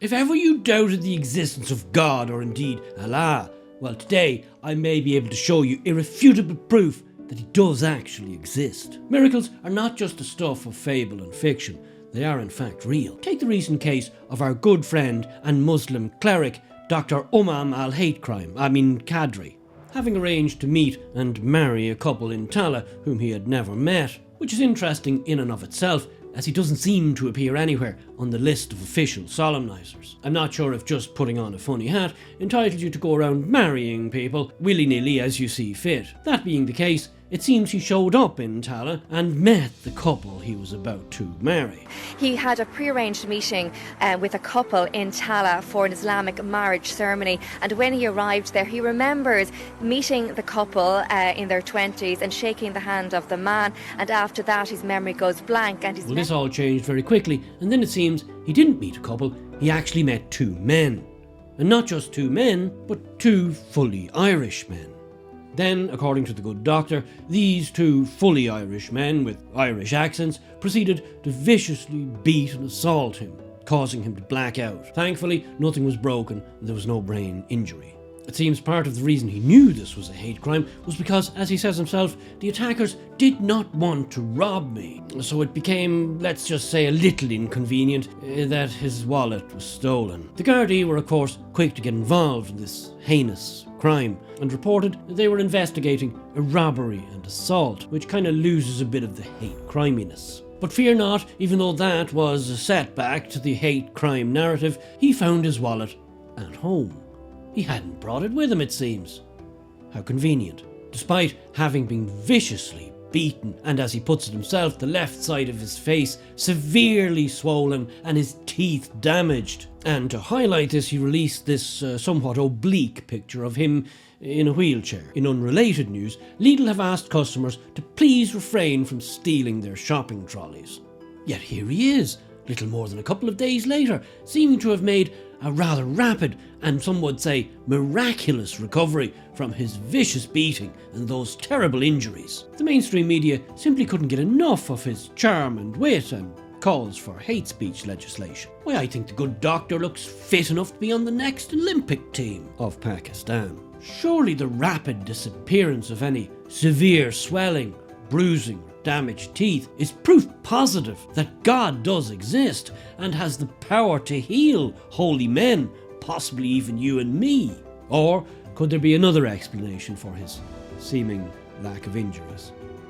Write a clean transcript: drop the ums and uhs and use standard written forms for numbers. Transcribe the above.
If ever you doubted the existence of God or indeed Allah, well, today I may be able to show you irrefutable proof that he does actually exist. Miracles are not just the stuff of fable and fiction, they are in fact real. Take the recent case of our good friend and Muslim cleric, Dr. Imam Al-Qadri, having arranged to meet and marry a couple in Tala whom he had never met, which is interesting in and of itself, as he doesn't seem to appear anywhere on the list of official solemnizers. I'm not sure if just putting on a funny hat entitles you to go around marrying people willy-nilly as you see fit. That being the case, it seems he showed up in Tala and met the couple he was about to marry. He had a pre-arranged meeting with a couple in Tala for an Islamic marriage ceremony, and when he arrived there he remembers meeting the couple in their 20s and shaking the hand of the man, and after that his memory goes blank. And this all changed very quickly, and then it seems he didn't meet a couple, he actually met two men. And not just two men, but two fully Irish men. Then, according to the good doctor, these two fully Irish men with Irish accents proceeded to viciously beat and assault him, causing him to black out. Thankfully, nothing was broken and there was no brain injury. It seems part of the reason he knew this was a hate crime was because, as he says himself, the attackers did not want to rob me. So it became, let's just say, a little inconvenient that his wallet was stolen. The Gardaí were, of course, quick to get involved in this heinous crime and reported that they were investigating a robbery and assault, which kind of loses a bit of the hate criminess. But fear not, even though that was a setback to the hate crime narrative, he found his wallet at home. He hadn't brought it with him, it seems. How convenient. Despite having been viciously beaten, and as he puts it himself, the left side of his face severely swollen and his teeth damaged. And to highlight this, he released this somewhat oblique picture of him in a wheelchair. In unrelated news, Lidl have asked customers to please refrain from stealing their shopping trolleys. Yet here he is, little more than a couple of days later, seeming to have made a rather rapid, and some would say miraculous, recovery from his vicious beating and those terrible injuries. The mainstream media simply couldn't get enough of his charm and wit and calls for hate speech legislation. Why, I think the good doctor looks fit enough to be on the next Olympic team of Pakistan. Surely the rapid disappearance of any severe swelling, bruising, damaged teeth is proof positive that God does exist and has the power to heal holy men, possibly even you and me. Or could there be another explanation for his seeming lack of injuries?